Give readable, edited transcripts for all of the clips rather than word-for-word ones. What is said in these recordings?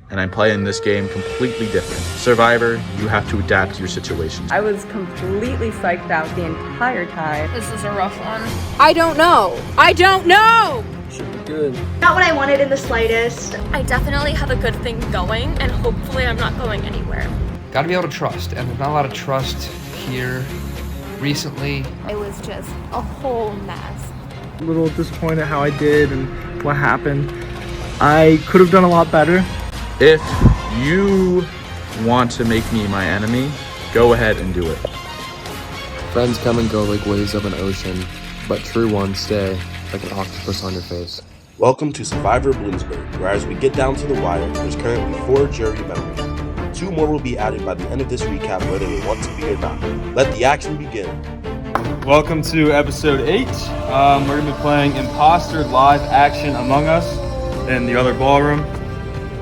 and I'm playing this game completely different. Survivor, you have to adapt to your situations. I was completely psyched out the entire time. This is a rough one. I don't know. Should be good. Not what I wanted in the slightest. I definitely have a good thing going, and hopefully I'm not going anywhere. Gotta be able to trust, and there's not a lot of trust here recently. It was just a whole mess. A little disappointed how I did and what happened. I could have done a lot better. If you want to make me my enemy, go ahead and do it. Friends come and go like waves of an ocean, but true ones stay like an octopus on your face. Welcome to Survivor Bloomsburg, where as we get down to the wire, there's currently 4 jury members. 2 more will be added by the end of this recap, whether they want to be or not. Let the action begin. Welcome to episode 8. We're going to be playing Imposter Live Action Among Us in the other ballroom.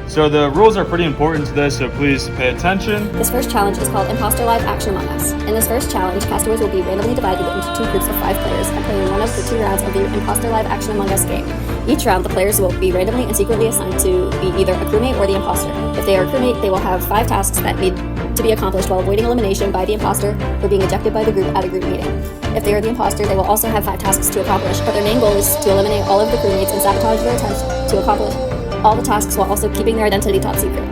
So the rules are pretty important to this, so please pay attention. This first challenge is called Imposter Live Action Among Us. In this first challenge, castaways will be randomly divided into 2 groups of 5 players and play in one of the 2 rounds of the Imposter Live Action Among Us game. Each round, the players will be randomly and secretly assigned to be either a crewmate or the imposter. If they are a crewmate, they will have 5 tasks that need to be accomplished while avoiding elimination by the imposter or being ejected by the group at a group meeting. If they are the imposter, they will also have 5 tasks to accomplish, but their main goal is to eliminate all of the crewmates and sabotage their attempts to accomplish all the tasks while also keeping their identity top secret.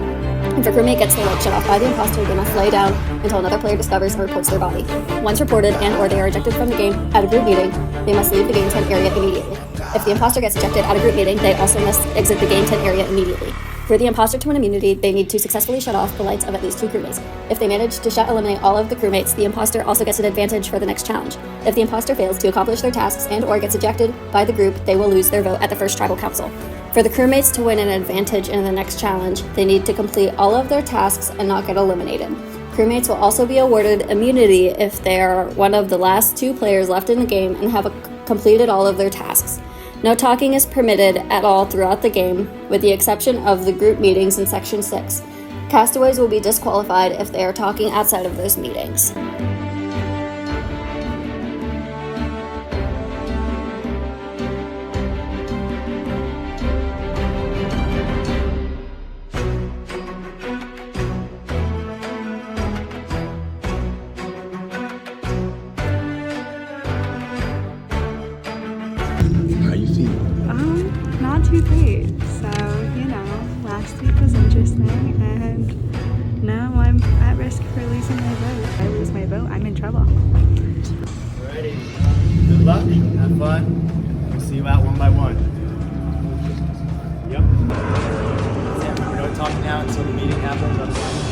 If a crewmate gets their leg shut off by the imposter, they must lay down until another player discovers and reports their body. Once reported and or they are ejected from the game at a group meeting, they must leave the game tent area immediately. If the imposter gets ejected at a group meeting, they also must exit the game tent area immediately. For the imposter to win immunity, they need to successfully shut off the lights of at least 2 crewmates. If they manage to eliminate all of the crewmates, the imposter also gets an advantage for the next challenge. If the imposter fails to accomplish their tasks and or gets ejected by the group, they will lose their vote at the first tribal council. For the crewmates to win an advantage in the next challenge, they need to complete all of their tasks and not get eliminated. Crewmates will also be awarded immunity if they are one of the last 2 players left in the game and have completed all of their tasks. No talking is permitted at all throughout the game, with the exception of the group meetings in Section 6. Castaways will be disqualified if they are talking outside of those meetings. Not too great. So, last week was interesting, and now I'm at risk for losing my vote. If I lose my vote, I'm in trouble. Alrighty. Good luck. Have fun. We'll see you out one by one. Yep. That's it. We don't talk now until the meeting happens. Otherwise.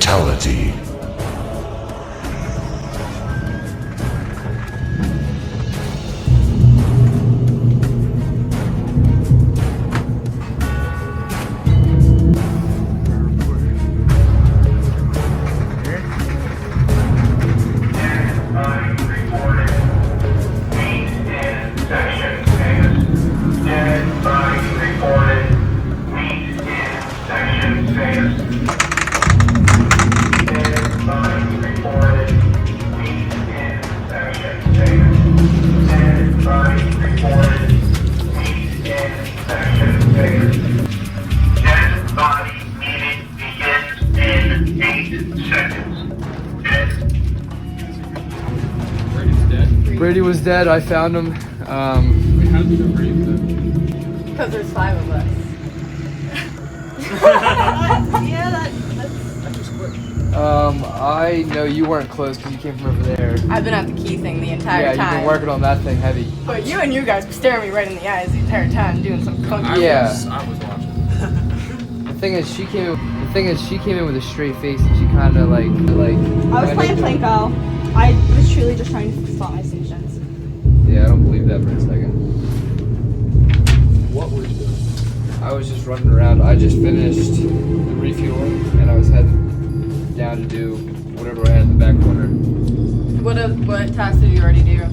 Fatality. Brady was dead. I found him. Because there's 5 of us. I know you weren't close because you came from over there. I've been at the key thing the entire Yeah, time. you've been working on that thing heavy. But you guys were staring me right in the eyes the entire time, doing some funky. Yeah. I was watching. The thing is, she came in with a straight face, and she kind of like. I was playing Plinko. I was truly just trying to spot my stations. Yeah, I don't believe that for a second. What were you doing? I was just running around. I just finished the refueling, and I was heading down to do whatever I had in the back corner. What tasks did you already do?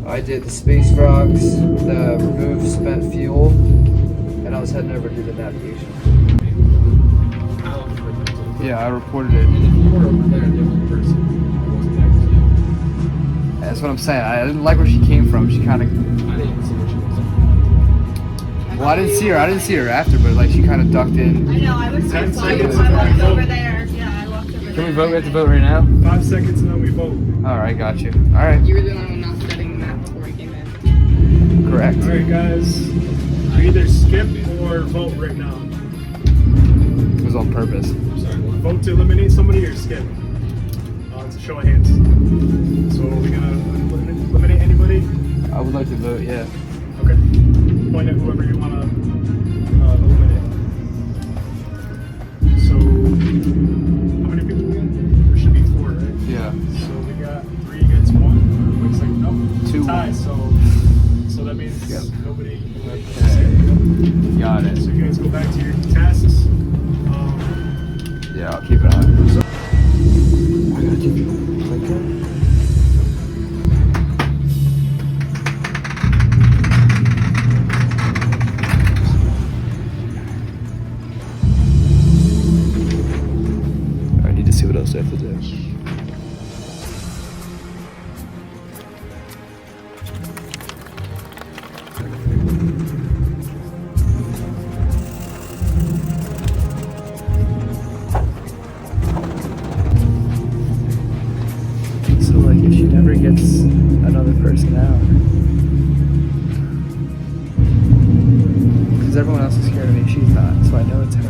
I did the space rocks, the remove spent fuel, and I was heading over to do the navigation. Yeah, I reported it. And if you were over there, a different person wasn't next to you. That's what I'm saying. I didn't like where she came from. She kind of. I didn't see what she was. Well, I didn't see her after, but like she kind of ducked in. I know, I was so 10 funny. seconds. I walked over there. Yeah, I walked over there. Can we vote? We have to vote right now? 5 seconds and then we vote. All right, got you. All right, You were the only one not studying the map before we came in. correct. All right, guys. You either skip or vote right now. It was on purpose. Vote to eliminate somebody or skip. It's a show of hands. So are we gonna eliminate anybody? I would like to vote. Yeah. Okay. Point at whoever you wanna eliminate. So how many people we got? There should be 4, right? Yeah. So we got 3 against 1. Looks like no. 2. Tie. So that means nobody. Okay. Got it. So you guys go back to your tasks. Yeah, I'll keep it on. I gotta give you I need to see what else I have to do. So like if she never gets another person out, because everyone else is scared of me, she's not, so I know it's her.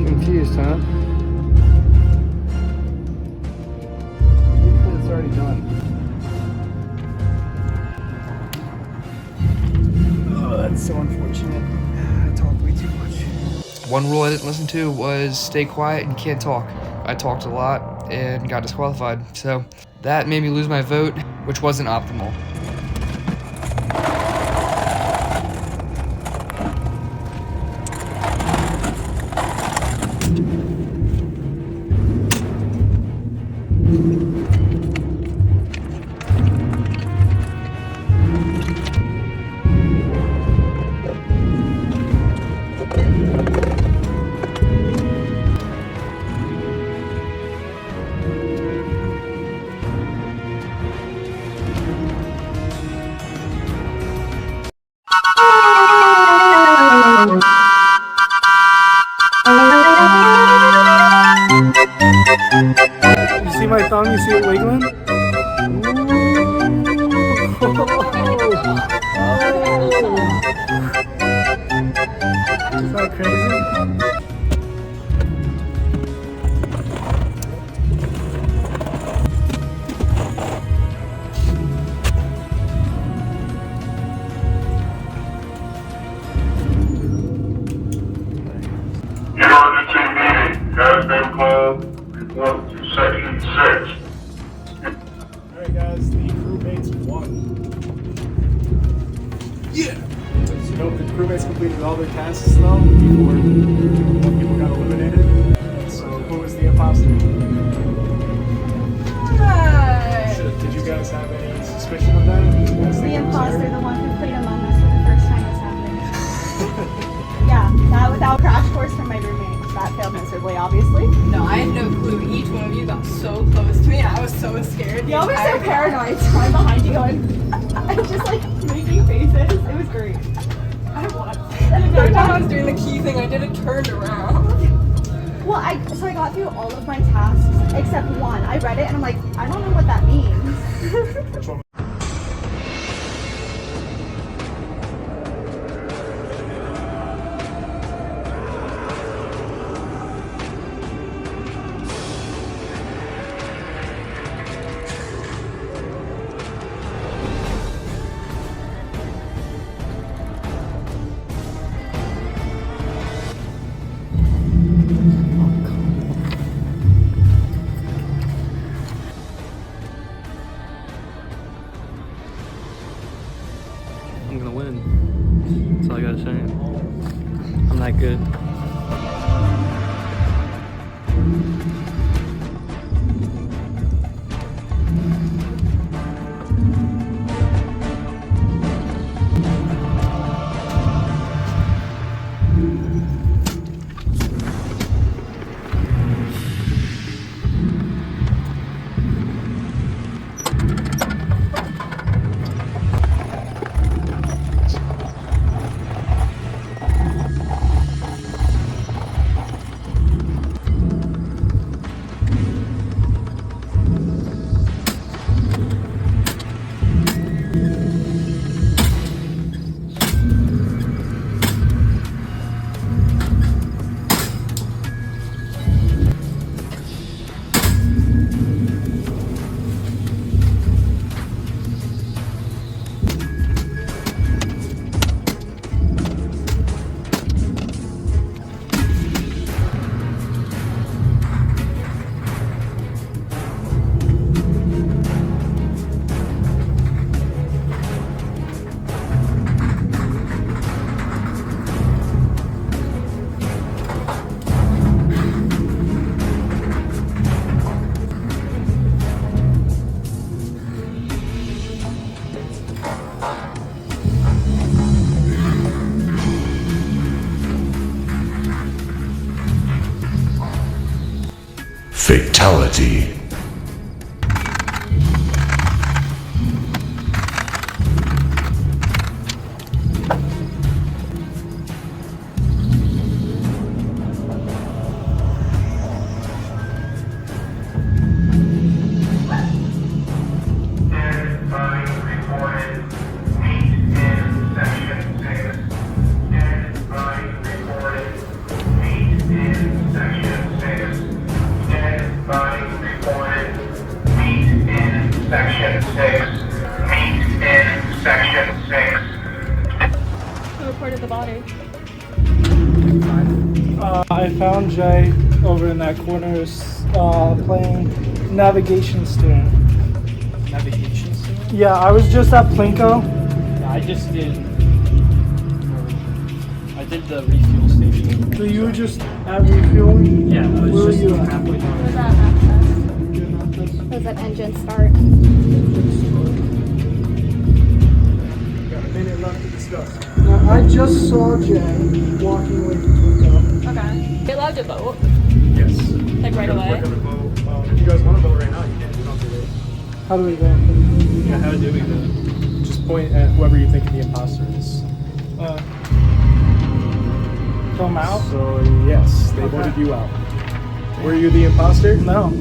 Confused, huh? Because it's already done. Oh, that's so unfortunate. I talk way too much. One rule I didn't listen to was stay quiet and can't talk. I talked a lot and got disqualified, so that made me lose my vote, which wasn't optimal. guys completed all their tasks though before more people got eliminated. So who was the imposter? Did you guys have any suspicion of that? The imposter, the one who played Among Us for the first time this happened. Yeah, that without crash course from my roommate. That failed miserably, obviously. No, I had no clue. Each one of you got so close to me, and I was so scared. Y'all were so paranoid, so I'm behind you going, I'm just like making faces. It was great. I won. Every time I was doing the key thing, I did it turned around. Well, I got through all of my tasks except one. I read it and I'm like, I don't know what that means. I'm gonna win. That's all I gotta say. I'm that good. Fatality. Reported the body. I found Jay over in that corner playing navigation student. Navigation student? Yeah, I was just at Plinko. Yeah, I did the refuel station. So you were just at refueling? Yeah, I was Where just were you at? halfway done. Was that access? Was that engine start? Got a minute left to discuss. Now, I just saw Jay walking away from Plinko. Okay. You're allowed to vote. Yes. Like right away? We're gonna vote. If you guys want to vote right now, you can. You don't have to wait. How do we vote? Yeah, how do we vote? Just point at whoever you think the imposter is. Come out? So yes, they voted you out. Were you the imposter? No.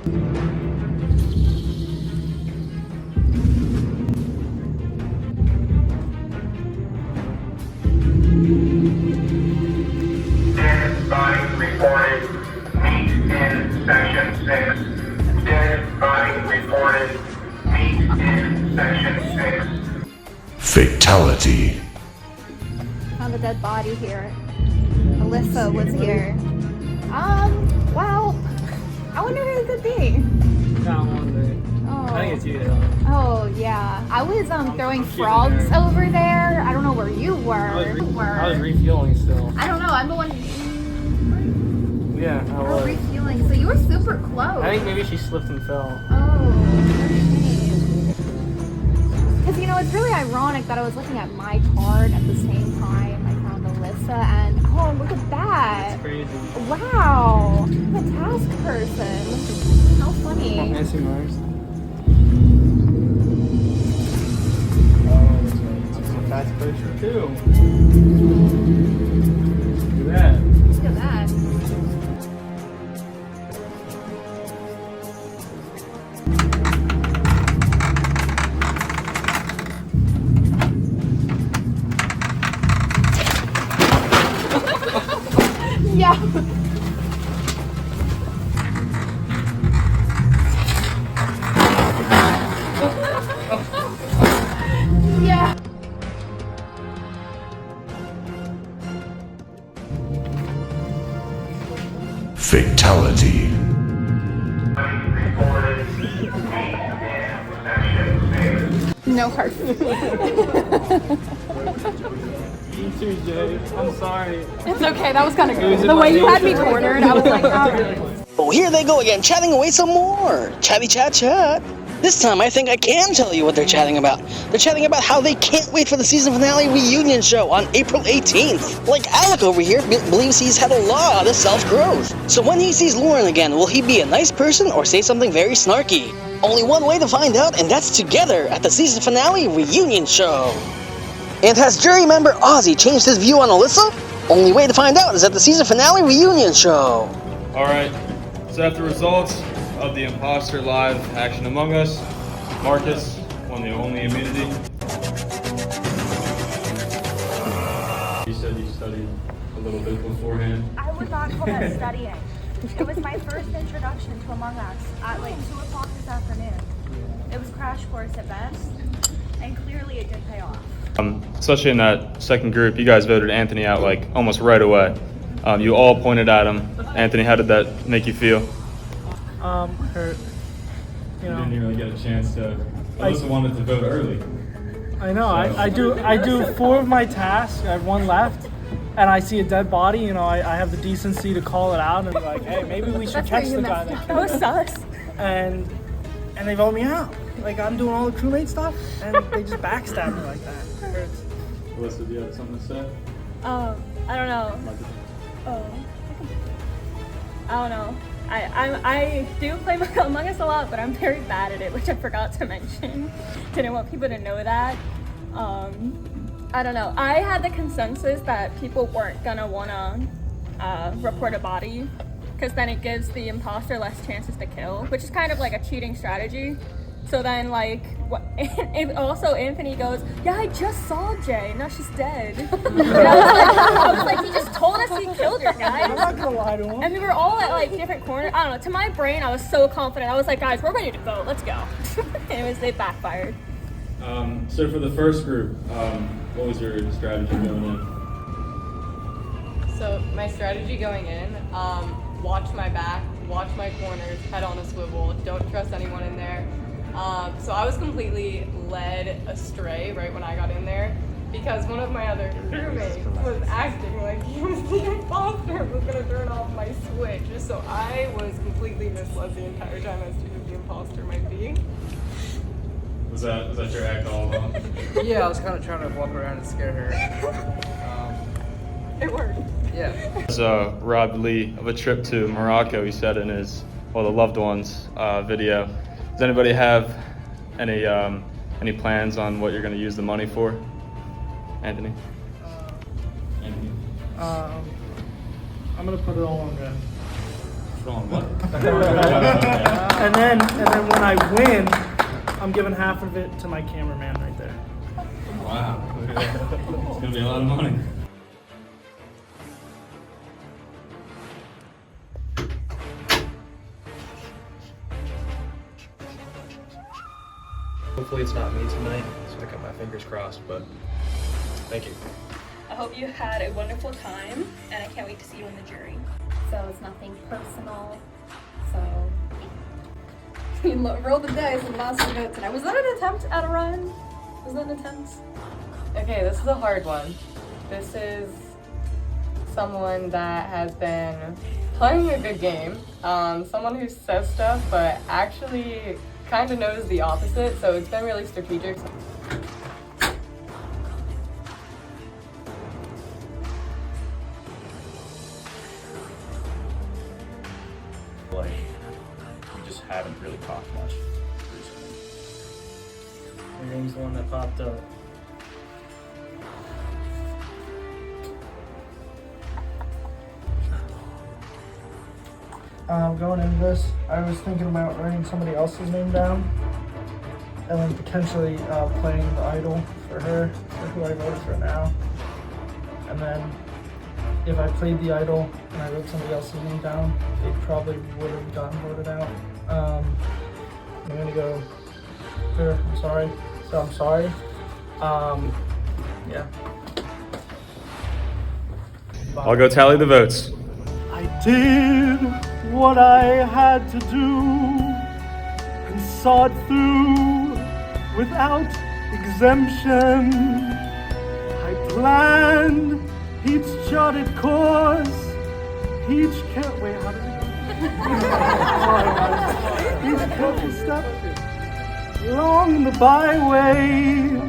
Dead body reported. Meet in section 6. Dead body reported. Meet in section 6. Fatality. Found a dead body here. Alyssa was here. Well, I wonder who it could be. Not wondering. Oh. I think it's you, though. Oh, yeah. I was throwing frogs over there. I don't know where you were. I was refueling still. I don't know. I'm the one. Yeah, I was. Refueling. So you were super close. I think maybe she slipped and fell. Because, you know, it's really ironic that I was looking at my card at the same time I found Alyssa, and oh, look at that. That's crazy. Wow. I'm a task person. How funny. Nancy Mars. Oh, that's a task person, too. Look at that. Look at that. Yeah. Yeah. Fatality. No heart. You too, Jay. I'm sorry. It's okay. That was kind of good. The way you had me cornered, I was like, oh. Oh, here they go again, chatting away some more. Chatty chat chat. This time I think I can tell you what they're chatting about. They're chatting about how they can't wait for the season finale reunion show on April 18th. Like Alec over here believes he's had a lot of self-growth. So when he sees Lauren again, will he be a nice person or say something very snarky? Only one way to find out, and that's together at the season finale reunion show. And has jury member Ozzy changed his view on Alyssa? Only way to find out is at the season finale reunion show. Alright, so after results of the Imposter Live Action Among Us, Marcus won the only immunity. You said you studied a little bit beforehand. I would not call that studying. It was my first introduction to Among Us at like 2 o'clock this afternoon. It was crash course at best, and clearly it did pay off. Especially in that second group, you guys voted Anthony out like almost right away. You all pointed at him. Anthony, how did that make you feel? Hurt. You know. You didn't really get a chance to. I also wanted to vote early. I know. So. I do 4 of my tasks. I have 1 left, and I see a dead body. You know, I have the decency to call it out and be like, hey, maybe we should catch the guy that killed him. That was sus. And they vote me out. Like I'm doing all the crewmate stuff, and they just backstab me like that. It hurts. Alyssa, do you have something to say? I don't know. I don't know. I do play Among Us a lot, but I'm very bad at it, which I forgot to mention. Didn't want people to know that. I don't know. I had the consensus that people weren't gonna wanna report a body, because then it gives the imposter less chances to kill, which is kind of like a cheating strategy. So then, like, also Anthony goes, yeah, I just saw Jay. Now she's dead. And I was like, he just told us he killed her, guys. I'm not gonna lie to him. And we were all at, like, different corners. I don't know. To my brain, I was so confident. I was like, guys, we're ready to go. Let's go. It backfired. So for the first group, what was your strategy going in? So my strategy going in, watch my back, watch my corners, head on a swivel, don't trust anyone in there. So I was completely led astray right when I got in there, because one of my other crewmates was acting like he was the imposter, was gonna turn off my switch. So I was completely misled the entire time as to who the imposter might be. Was that your act all along? Yeah, I was kind of trying to walk around and scare her. It worked. Yeah. Was robbed Lee of a trip to Morocco, he said in his, well, the loved ones video. Does anybody have any plans on what you're going to use the money for? Anthony? I'm gonna put it all on red. throwing what? and then when I win, I'm giving half of it to my cameraman right there. Wow. It's gonna be a lot of money. Hopefully it's not me tonight, so I got my fingers crossed, but thank you. I hope you had a wonderful time, and I can't wait to see you in the jury. So it's nothing personal. So you rolled the dice and lost the vote tonight. Was that an attempt at a run? Was that an attempt? Okay, this is a hard one. This is someone that has been playing a good game. Someone who says stuff, but actually kind of knows the opposite, so it's been really strategic. Like, you just haven't really talked much recently. Your name's the one that popped up. Going into this, I was thinking about writing somebody else's name down and then potentially playing the idol for her, for who I voted for now. And then if I played the idol and I wrote somebody else's name down, they probably would have gotten voted out. I'm gonna go here, I'm sorry. So I'm sorry. Yeah. I'll go tally the votes. I did what I had to do and saw it through without exemption. I planned each charted course, each wait, how did it go? Each careful step along the byway,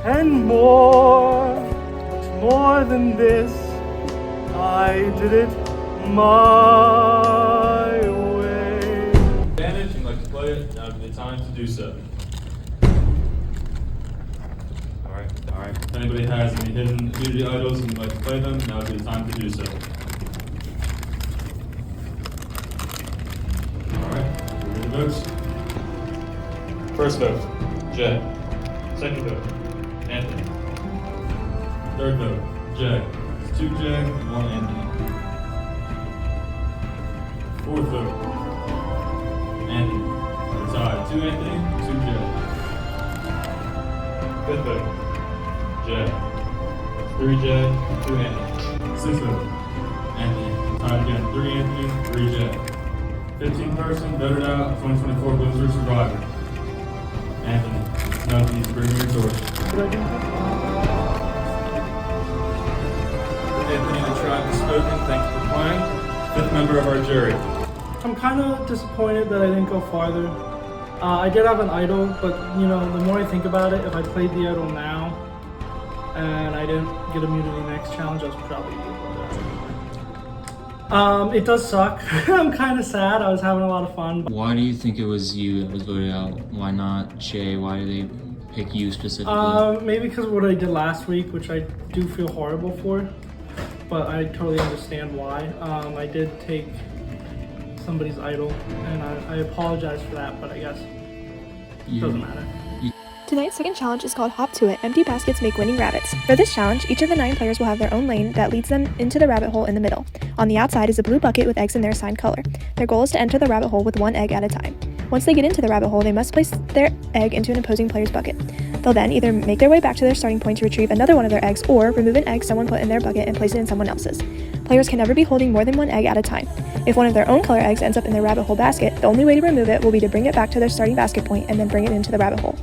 and much more than this, I did it my way. Advantage, and like to play it, now would be the time to do so. Alright. If anybody has any hidden immunity idols and would like to play them, now would be the time to do so. Alright, read the votes. First vote, Jay. Second vote, Anthony. Third vote, Jay. It's 2 Jay, 1 Anthony. Fourth vote, Anthony. We're tied. 2 Anthony, 2 Jay. Fifth vote, Jay. 3 Jay, 2 Anthony. Sixth vote, Anthony. Tied again. 3 Anthony, 3 Jay. 15th person voted out, 2024 Bloomsburg Survivor. Anthony. Now please bring your torch. Anthony, the tribe has spoken. Thank you for playing. 5th member of our jury. I'm kind of disappointed that I didn't go farther. I did have an idol, but you know, the more I think about it, if I played the idol now and I didn't get immunity next challenge, I was probably able to. It does suck. I'm kind of sad. I was having a lot of fun. Why do you think it was you that was voted out? Why not Jay? Why did they pick you specifically? Maybe because of what I did last week, which I do feel horrible for, but I totally understand why. I did take somebody's idol, and I apologize for that, but I guess it doesn't matter. Tonight's second challenge is called Hop to It. Empty baskets make winning rabbits. For this challenge, each of the 9 players will have their own lane that leads them into the rabbit hole in the middle. On the outside is a blue bucket with eggs in their assigned color. Their goal is to enter the rabbit hole with 1 egg at a time. Once they get into the rabbit hole, they must place their egg into an opposing player's bucket. They'll then either make their way back to their starting point to retrieve another one of their eggs, or remove an egg someone put in their bucket and place it in someone else's. Players can never be holding more than 1 egg at a time. If one of their own color eggs ends up in their rabbit hole basket, the only way to remove it will be to bring it back to their starting basket point and then bring it into the rabbit hole.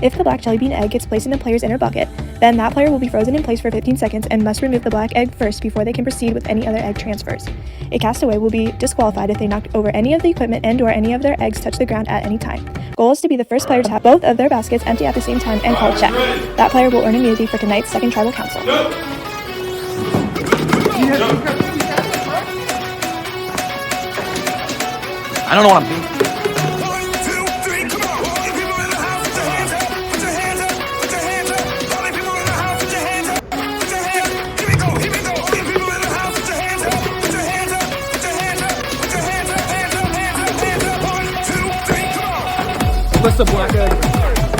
If the black jelly bean egg gets placed in the player's inner bucket, then that player will be frozen in place for 15 seconds and must remove the black egg first before they can proceed with any other egg transfers. A castaway will be disqualified if they knock over any of the equipment and or any of their eggs touch the ground at any time. Goal is to be the first player to have both of their baskets empty at the same time and call check. That player will earn immunity for tonight's second tribal council. I don't know what I'm doing. Alyssa Black Egg.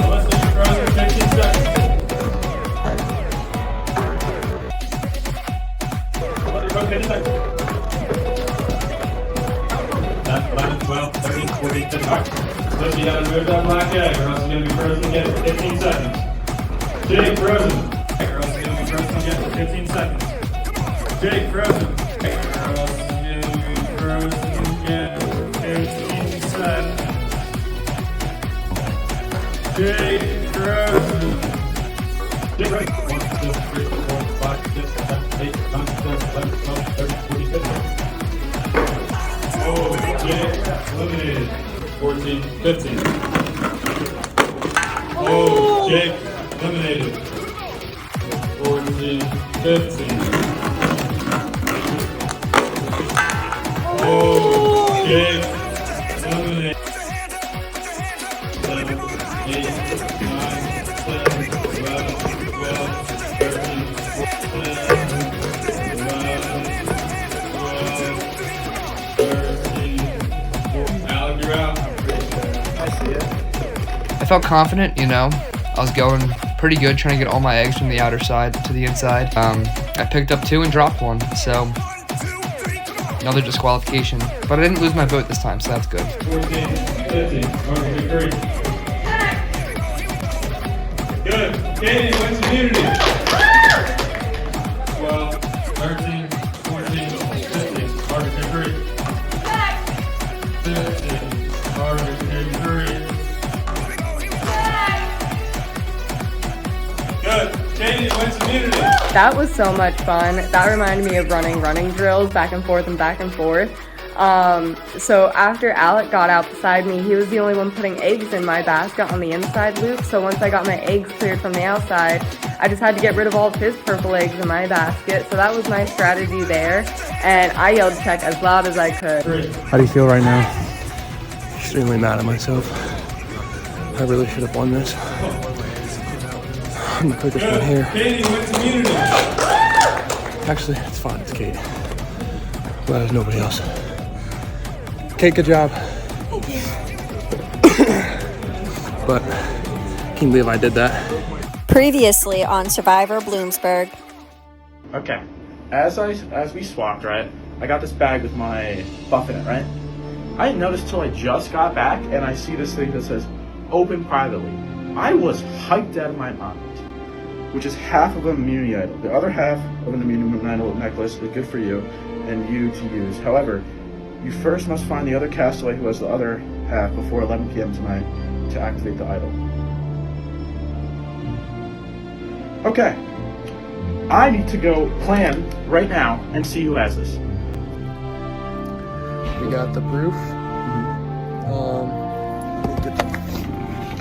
Alyssa, you're frozen for 15 seconds. Let her go 10 seconds. 10, 11, 12, 13, 14, 15. Alright. Alyssa, you gotta move that black egg or else you're gonna be frozen again for 15 seconds. Jake, frozen. Or else you're gonna be frozen again for 15 seconds. Jake, frozen. Or else you're gonna be frozen again for 15 seconds. Jake, frozen. Jake, right. 1, 2, 3, 4, 5, 6, 7, 8, 9, 10, 11, 12, 13, 14, 15. Oh, Jake, eliminated. 14, 15. Oh, Jake, eliminated. 14, 15. Oh, Jake, eliminated. 7, 8, 9, 10, 11, 12, 13, 14, 11, 12, 13, 14. Alec, you're out. I felt confident, you know. I was going pretty good, trying to get all my eggs from the outer side to the inside. I picked up 2 and dropped 1, so another disqualification. But I didn't lose my vote this time, so that's good. 14, 15, Mark, agree. Good. Katie wins immunity. 12, 13, 14, 15, Mark, agree. 15, Mark, agree. Good. Katie wins immunity. That was so much fun. That reminded me of running drills back and forth and back and forth. So after Alec got out beside me, he was the only one putting eggs in my basket on the inside loop. So once I got my eggs cleared from the outside, I just had to get rid of all of his purple eggs in my basket. So that was my strategy there. And I yelled check as loud as I could. How do you feel right now? Extremely mad at myself. I really should have won this. I'm the quickest one here. Katie wins immunity. Actually, it's fine. It's Kate. Glad there's nobody else. Kate, good job. But can you believe I did that? Previously on Survivor Bloomsburg. Okay, as we swapped, right, I got this bag with my buff in it, right? I didn't notice till I just got back and I see this thing that says open privately. I was hyped out of my mind, which is half of an immunity idol. The other half of an immunity idol necklace is good for you and you to use. However, you first must find the other castaway who has the other half before 11 p.m. tonight to activate the idol. Okay, I need to go plan right now and see who has this. We got the proof.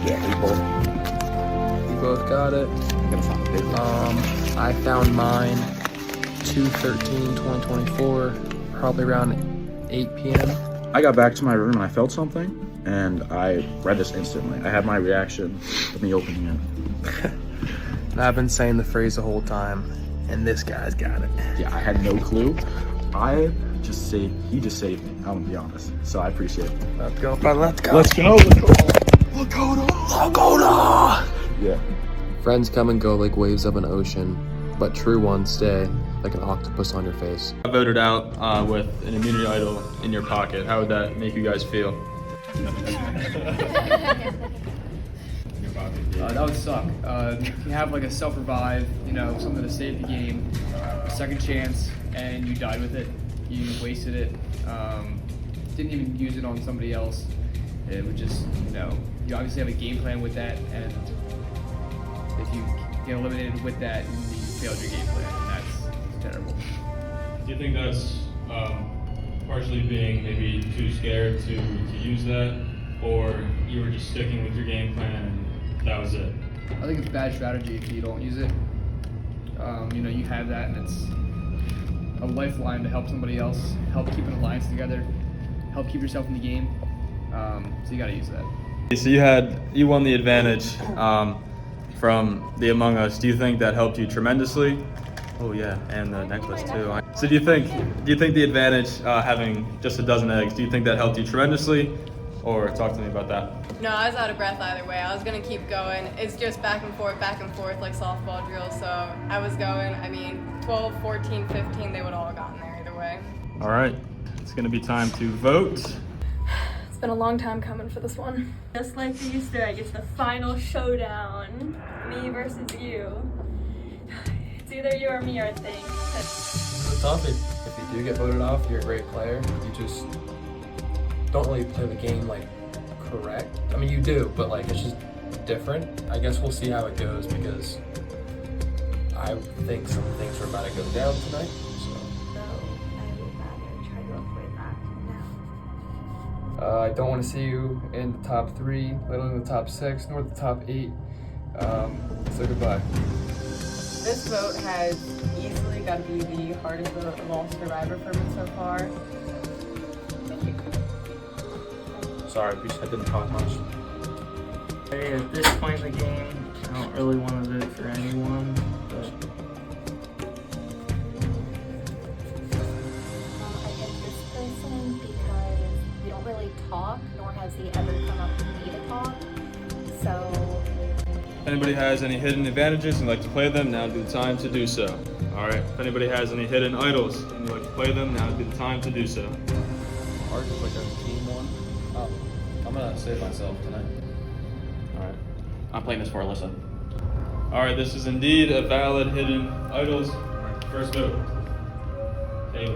Yeah, we both got it. I found mine 2/13/2024, probably around 8 p.m. I got back to my room and I felt something, and I read this instantly. I had my reaction of me opening it. And I've been saying the phrase the whole time, and this guy's got it. Yeah, I had no clue. He just saved me, I'm gonna be honest. So I appreciate it. Let's go, brother, let's go. Let's go. Lakota! Yeah. Friends come and go like waves of an ocean, but true ones stay like an octopus on your face. I voted out with an immunity idol in your pocket. How would that make you guys feel? That would suck. You have like a self-revive, you know, something to save the game, a second chance, and you died with it. You wasted it. Didn't even use it on somebody else. It would just, you know, you obviously have a game plan with that, and if you get eliminated with that, you failed your game plan, and that's terrible. Do you think that's partially being maybe too scared to use that, or you were just sticking with your game plan and that was it? I think it's bad strategy if you don't use it. You know, you have that, and it's a lifeline to help somebody else, help keep an alliance together, help keep yourself in the game. So you gotta use that. So you won the advantage from the Among Us. Do you think that helped you tremendously? Oh yeah, and the necklace too. So do you think the advantage having just a dozen eggs, do you think that helped you tremendously, Or talk to me about that. No, I was out of breath either way. I was gonna keep going. It's just back and forth like softball drills. So I was going, 12, 14, 15, they would all have gotten there either way. All right, it's gonna be time to vote. It's been a long time coming for this one. Just like the Easter egg, it's the final showdown. Me versus you. It's either you or me, I think. It's tough. If you do get voted off, you're a great player. You just don't really play the game like correct. I mean, you do, but like it's just different. I guess we'll see how it goes because I think some things are about to go down tonight. I don't want to see you in the top 3, let alone the top 6, nor the top 8. So goodbye. This vote has easily got to be the hardest vote of all Survivor for me so far. Sorry, I didn't talk much. Hey, at this point in the game, I don't really want to vote for anyone, but I get this person because we don't really talk, nor has he ever come up to me to talk. So If anybody has any hidden advantages and like to play them, now would be the time to do so. All right, if anybody has any hidden idols and you like to play them, now would be the time to do so. Hard to like a team one. I'm gonna save myself tonight. All right. I'm playing this for Alyssa. All right, this is indeed a valid hidden idols. First vote, Haley.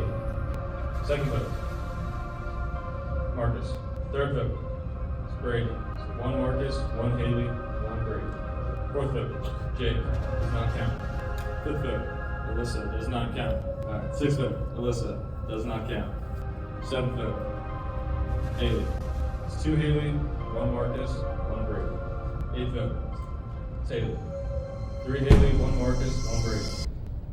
Second vote, Marcus. Third vote, Brady. So 1 Marcus, 1 Haley, 1 Brady. Fourth vote, Jake. Does not count. Fifth vote, Alyssa. Does not count. All right. Sixth vote, Alyssa. Does not count. Seventh vote, Haley. It's 2 Haley, 1 Marcus, 1 Brady. Eighth vote, Taylor. 3 Haley, 1 Marcus, 1 Brady.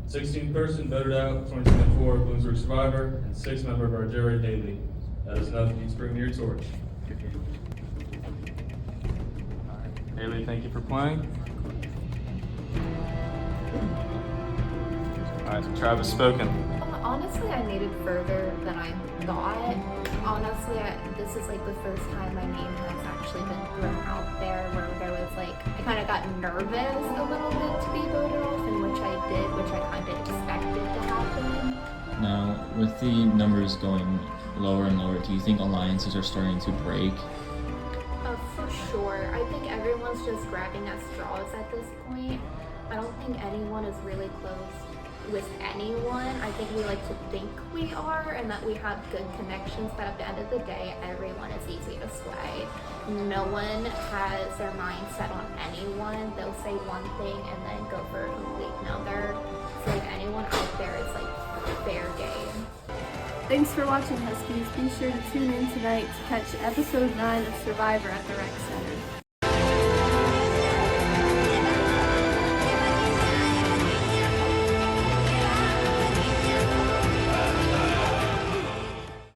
16th person voted out, 2024 Bloomsburg Survivor, and 6th member of our jury, Haley. That is enough. You bring me your torch. Haley, thank you for playing. Alright, so Travis spoken. Honestly, I made it further than I thought. Honestly, this is like the first time my name has actually been thrown out there where there was like, I kind of got nervous a little bit to be voted off, and which I did, which I kind of expected to happen. Now, with the numbers going lower and lower, do you think alliances are starting to break? For sure. I think everyone's just grabbing at straws at this point. I don't think anyone is really close with anyone. I think we like to think we are and that we have good connections, but at the end of the day, everyone is easy to sway. No one has their mind set on anyone. They'll say one thing and then go for a complete another. So like anyone out there is like fair game. Thanks for watching, Huskies. Be sure to tune in tonight to catch episode 9 of Survivor at the Rec Center.